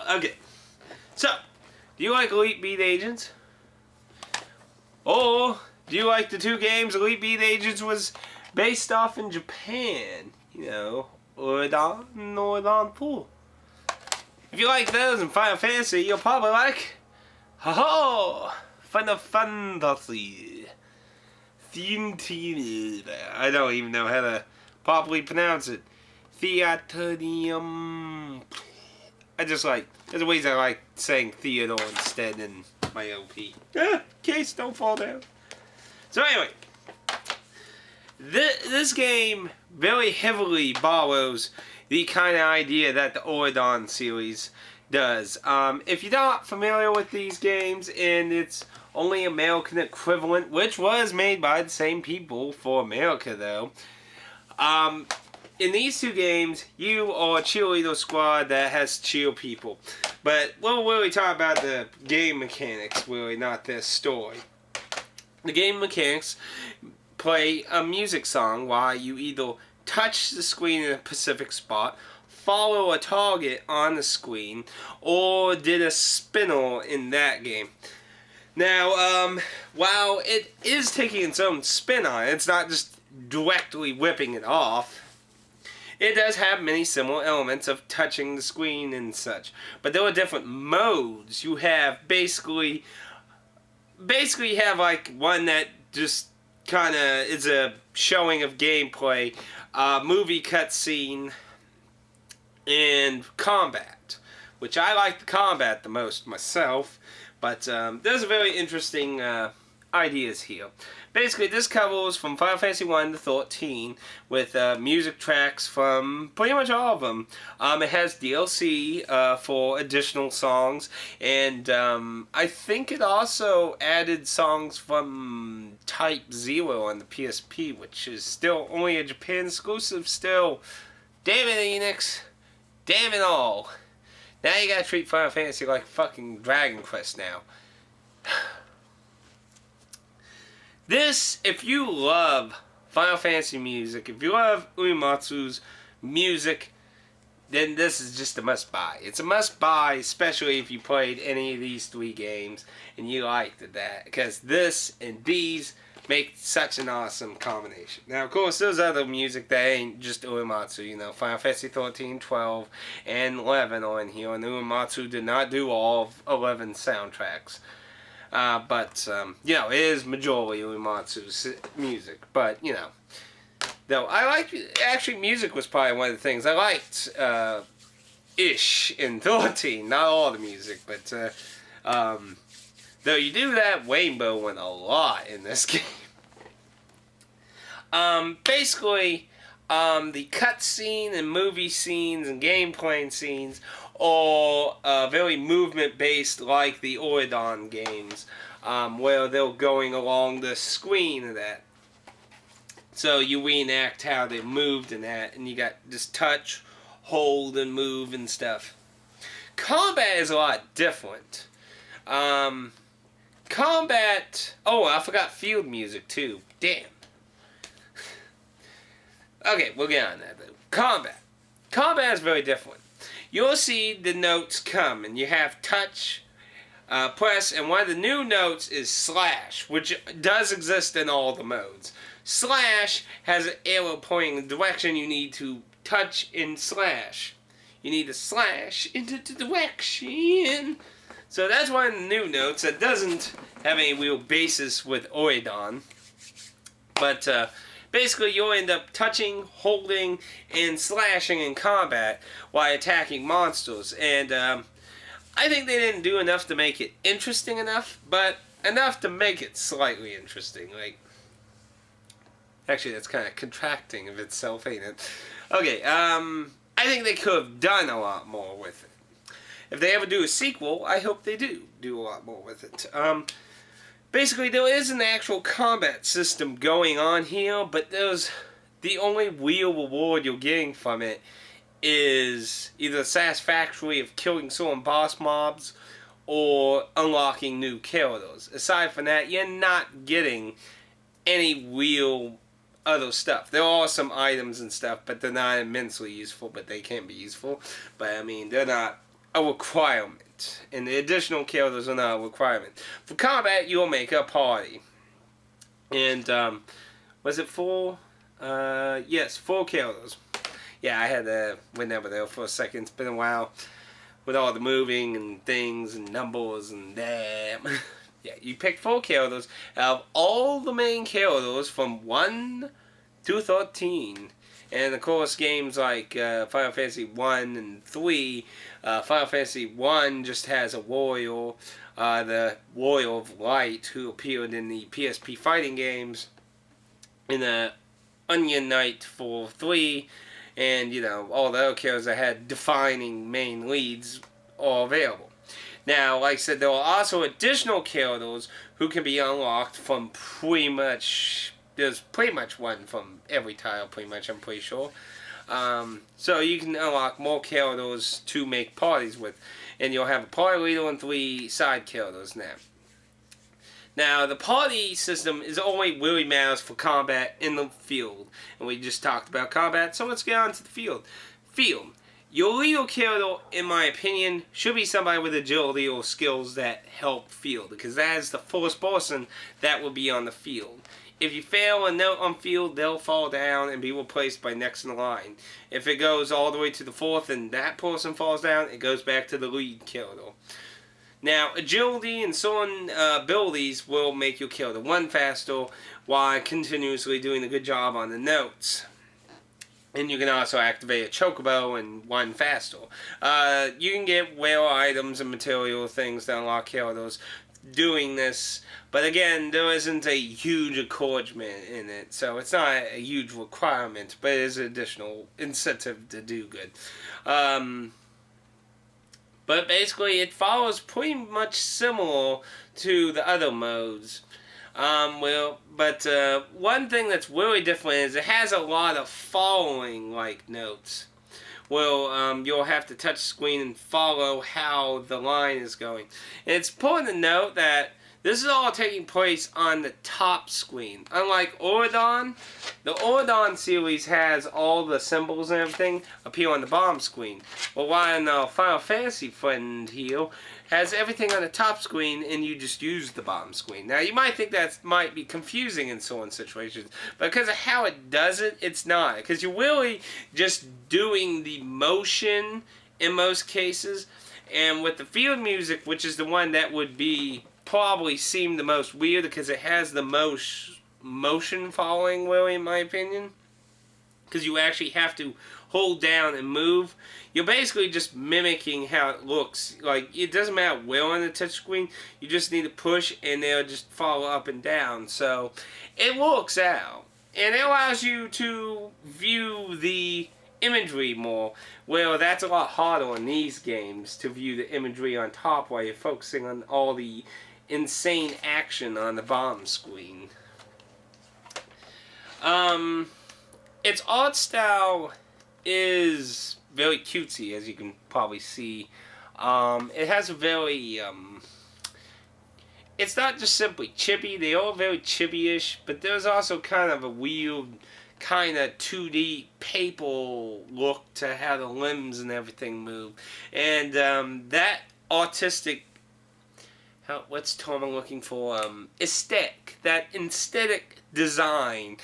Okay, so, do you like Elite Beat Agents? Or, do you like the two games Elite Beat Agents was based off in Japan? You know, Oredan and Oredan Pool. If you like those in Final Fantasy, you'll probably like Final Fantasy. I don't even know how to properly pronounce it. Theatrhythm. There's ways I like saying Theodore instead in my OP. Case don't fall down. So anyway, this game very heavily borrows the kind of idea that the Oredan series does. If you're not familiar with these games, and it's only American equivalent, which was made by the same people for America though, in these two games, you are a cheerleader squad that has cheer people. But we'll really talk about the game mechanics, really, not the story. The game mechanics play a music song while you either touch the screen in a specific spot, follow a target on the screen, or did a spinner in that game. Now, while it is taking its own spin on it, it's not just directly whipping it off. It does have many similar elements of touching the screen and such. But there are different modes. You have basically you have like one that just kind of is a showing of gameplay, movie cutscene, and combat. Which I like the combat the most myself. But there's a very interesting ideas here. Basically, this covers from Final Fantasy 1 to 13 with music tracks from pretty much all of them. It has DLC for additional songs, and I think it also added songs from Type 0 on the PSP, which is still only a Japan exclusive still. Damn it, Enix. Damn it all. Now you gotta treat Final Fantasy like fucking Dragon Quest now. This, if you love Final Fantasy music, if you love Uematsu's music, then this is just a must-buy. It's a must-buy, especially if you played any of these three games and you liked that, because this and these make such an awesome combination. Now, of course, there's other music that ain't just Uematsu. You know, Final Fantasy 13, 12, and 11 are in here, and Uematsu did not do all of 11 soundtracks. But you know, it is majority Uematsu's music. But, you know, though, I like, actually, music was probably one of the things I liked, ish, in 13. Not all the music, but, though you do that Rainbow one a lot in this game. Basically, the cutscene and movie scenes and gameplay scenes are very movement-based, like the Oredan games, where they're going along the screen and that. So you reenact how they moved and that, and you got just touch, hold, and move and stuff. Combat is a lot different. Combat... Oh, I forgot field music, too. Damn. Okay, we'll get on that, though. Combat. Combat is very different. You'll see the notes come, and you have touch, press, and one of the new notes is slash, which does exist in all the modes. Slash has an arrow pointing in the direction you need to touch and slash. You need to slash into the direction. So that's one of the new notes that doesn't have any real basis with Oredan. But basically you'll end up touching, holding, and slashing in combat while attacking monsters. And I think they didn't do enough to make it interesting enough, but enough to make it slightly interesting. Like, actually, that's kind of contracting of itself, ain't it? Okay, I think they could have done a lot more with it. If they ever do a sequel, I hope they do a lot more with it. Basically, there is an actual combat system going on here, but the only real reward you're getting from it is either the satisfaction of killing certain boss mobs or unlocking new characters. Aside from that, you're not getting any real other stuff. There are some items and stuff, but they're not immensely useful, but they can be useful. But I mean, they're not a requirement. And the additional characters are not a requirement. For combat, you'll make a party. And, was it 4? Yes, 4 characters. Yeah, I had to went over there for a second. It's been a while with all the moving and things and numbers and damn. Yeah, you pick 4 characters out of all the main characters from 1 to 13. And of course, games like Final Fantasy 1 and 3, Final Fantasy 1 just has a warrior, the Warrior of Light, who appeared in the PSP fighting games, in the Onion Knight for 3, and, you know, all the other characters that had defining main leads are available. Now, like I said, there are also additional characters who can be unlocked from pretty much... There's pretty much one from every title, pretty much, I'm pretty sure. So you can unlock more characters to make parties with. And you'll have a party leader and 3 side characters now. Now, the party system is only really matters for combat in the field. And we just talked about combat, so let's get on to the field. Field. Your leader character, in my opinion, should be somebody with agility or skills that help field, because that is the first person that will be on the field. If you fail a note on field, they'll fall down and be replaced by next in the line. If it goes all the way to the 4th and that person falls down, it goes back to the lead character. Now, agility and certain abilities will make your character run faster while continuously doing a good job on the notes. And you can also activate a chocobo and run faster. You can get rare items and material things that unlock characters doing this. But again, there isn't a huge encouragement in it. So it's not a huge requirement, but it is an additional incentive to do good. But basically, it follows pretty much similar to the other modes. One thing that's really different is it has a lot of following like notes. Well, you'll have to touch the screen and follow how the line is going. And it's important to note that this is all taking place on the top screen. Unlike Oridon, the Oridon series has all the symbols and everything appear on the bottom screen. Well, while the Final Fantasy friend here has everything on the top screen and you just use the bottom screen. Now, you might think that might be confusing in certain situations, but because of how it does it, it's not. Because you're really just doing the motion in most cases. And with the field music, which is the one that would be probably seem the most weird because it has the most motion following, really, in my opinion. Because you actually have to hold down and move. You're basically just mimicking how it looks. Like, it doesn't matter where on the touchscreen, you just need to push and they'll just follow up and down. So, it works out. And it allows you to view the imagery more. Well, that's a lot harder in these games to view the imagery on top while you're focusing on all the insane action on the bottom screen. Its art style is very cutesy, as you can probably see. It has a very, it's not just simply chibi, they are very chibi-ish, but there's also kind of a weird, kind of 2D paper look to how the limbs and everything move. And that artistic, what's the term I'm looking for? Aesthetic. That aesthetic design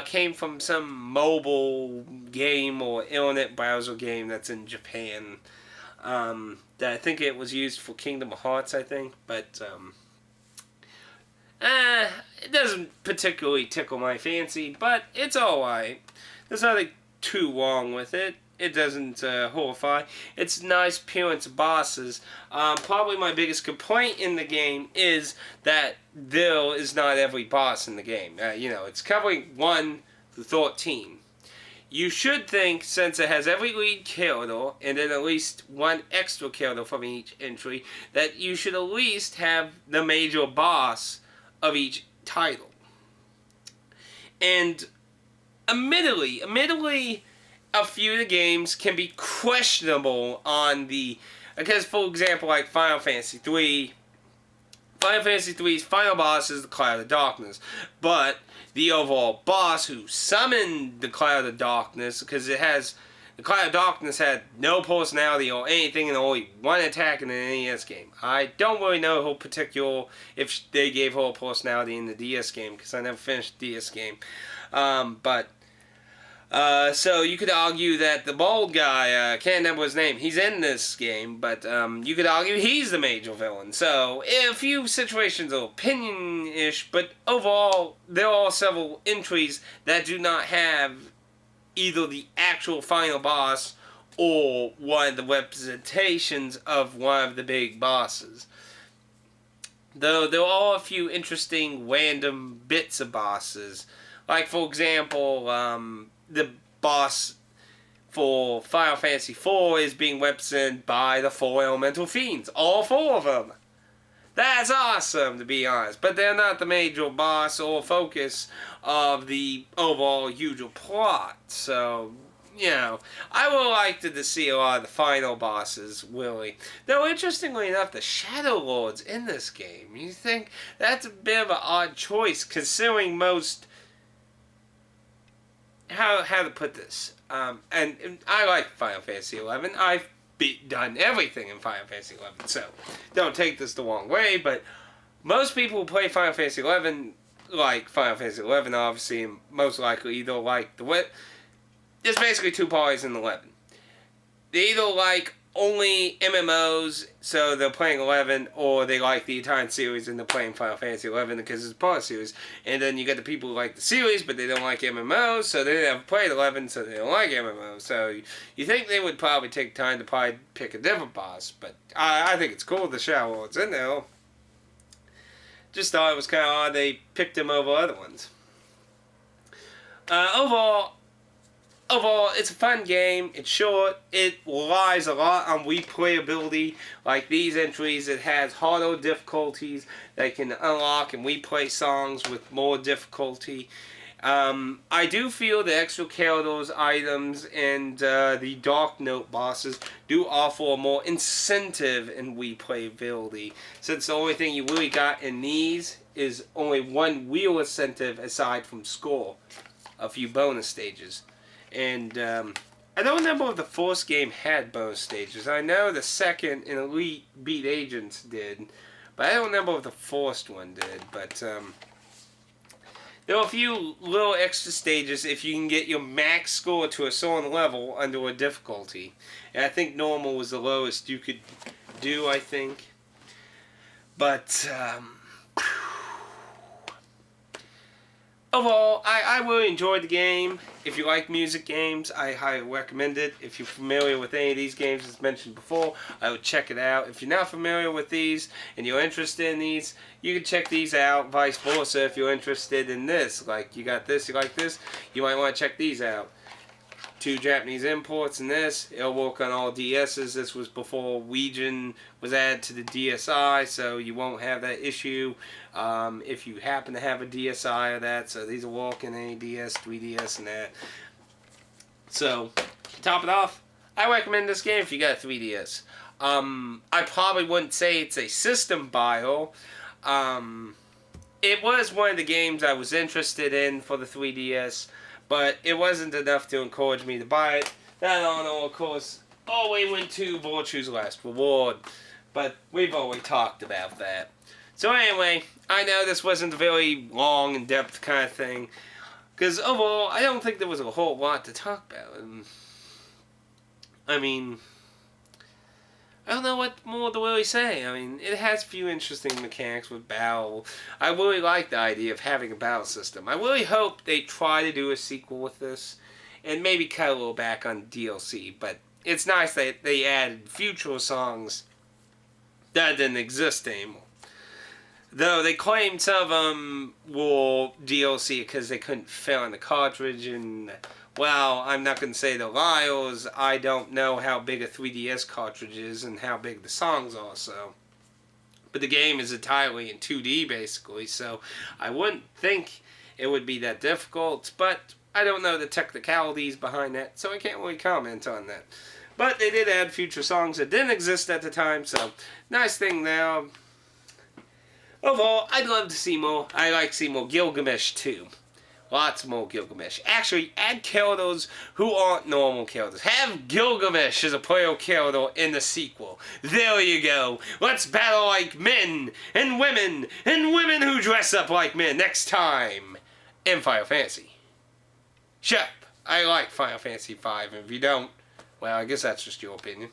came from some mobile game or internet browser game that's in Japan. That I think it was used for Kingdom Hearts, I think. But it doesn't particularly tickle my fancy, but it's alright. There's nothing too wrong with it. It doesn't horrify. It's nice appearance bosses. Probably my biggest complaint in the game is that there is not every boss in the game. It's covering 1 to 13. You should think, since it has every lead character, and then at least 1 extra character from each entry, that you should at least have the major boss of each title. And admittedly, a few of the games can be questionable on the... Because, for example, like Final Fantasy 3, Final Fantasy III's final boss is the Cloud of Darkness, but the overall boss who summoned the Cloud of Darkness, because the Cloud of Darkness had no personality or anything and only one attack in an NES game. I don't really know who particular, if they gave her a personality in the DS game, because I never finished the DS game. So you could argue that the bald guy, can't remember his name, he's in this game, but you could argue he's the major villain. So a few situations are opinion-ish, but overall there are several entries that do not have either the actual final boss or one of the representations of one of the big bosses. Though there are a few interesting random bits of bosses. Like, for example, the boss for Final Fantasy IV is being represented by the 4 elemental fiends. All 4 of them. That's awesome, to be honest. But they're not the major boss or focus of the overall usual plot. So, you know, I would like to see a lot of the final bosses, really. Though, interestingly enough, the Shadow Lord's in this game. You think that's a bit of an odd choice, considering most... How to put this? And I like Final Fantasy XI. I've done everything in Final Fantasy XI, so don't take this the wrong way, but most people who play Final Fantasy XI like Final Fantasy XI, obviously, and most likely either like there's basically 2 parties in 11. They either like only MMOs, so they're playing 11, or they like the entire series and they're playing Final Fantasy 11 because it's part of the series. And then you get the people who like the series, but they don't like MMOs, so they never played 11, so they don't like MMOs. So you think they would probably take time to probably pick a different boss, but I think it's cool the Shadow Lord's in there. Just thought it was kind of odd they picked him over other ones. Overall, it's a fun game. It's short. It relies a lot on replayability. Like these entries, it has harder difficulties that can unlock and replay songs with more difficulty. I do feel the extra characters, items, and the Dark Note bosses do offer more incentive in replayability. Since the only thing you really got in these is only one real incentive aside from score. A few bonus stages. And I don't remember if the first game had bonus stages. I know the second and Elite Beat Agents did, but I don't remember if the first one did. But there are a few little extra stages if you can get your max score to a certain level under a difficulty. And I think normal was the lowest you could do, I think. But overall, I really enjoyed the game. If you like music games, I highly recommend it. If you're familiar with any of these games as mentioned before, I would check it out. If you're not familiar with these and you're interested in these, you can check these out. Vice versa, if you're interested in this. Like, you got this, you like this, you might want to check these out. 2 Japanese imports in this. It'll work on all DS's. This was before Region was added to the DSi, so you won't have that issue if you happen to have a DSi or that. So these will work in any DS, 3DS, and that. So, to top it off, I recommend this game if you got a 3DS. I probably wouldn't say it's a system buyer. It was one of the games I was interested in for the 3DS. But it wasn't enough to encourage me to buy it. That on all, of course, always went to Virtue's Last Reward. But we've already talked about that. So anyway, I know this wasn't a very long, in-depth kind of thing. Because overall, I don't think there was a whole lot to talk about. I mean, I don't know what more to really say. I mean, it has a few interesting mechanics with battle. I really like the idea of having a battle system. I really hope they try to do a sequel with this, and maybe cut a little back on DLC. But it's nice that they added future songs that didn't exist anymore. Though they claimed some of them were DLC because they couldn't fit on the cartridge, and well, I'm not going to say they're liars. I don't know how big a 3DS cartridge is and how big the songs are, so. But the game is entirely in 2D, basically, so I wouldn't think it would be that difficult, but I don't know the technicalities behind that, so I can't really comment on that. But they did add future songs that didn't exist at the time, so nice thing there. Overall, I'd love to see more. I like to see more Gilgamesh too. Lots more Gilgamesh. Actually, add characters who aren't normal characters. Have Gilgamesh as a player character in the sequel. There you go. Let's battle like men and women who dress up like men next time in Final Fantasy. Shut up. I like Final Fantasy V, and if you don't, well, I guess that's just your opinion.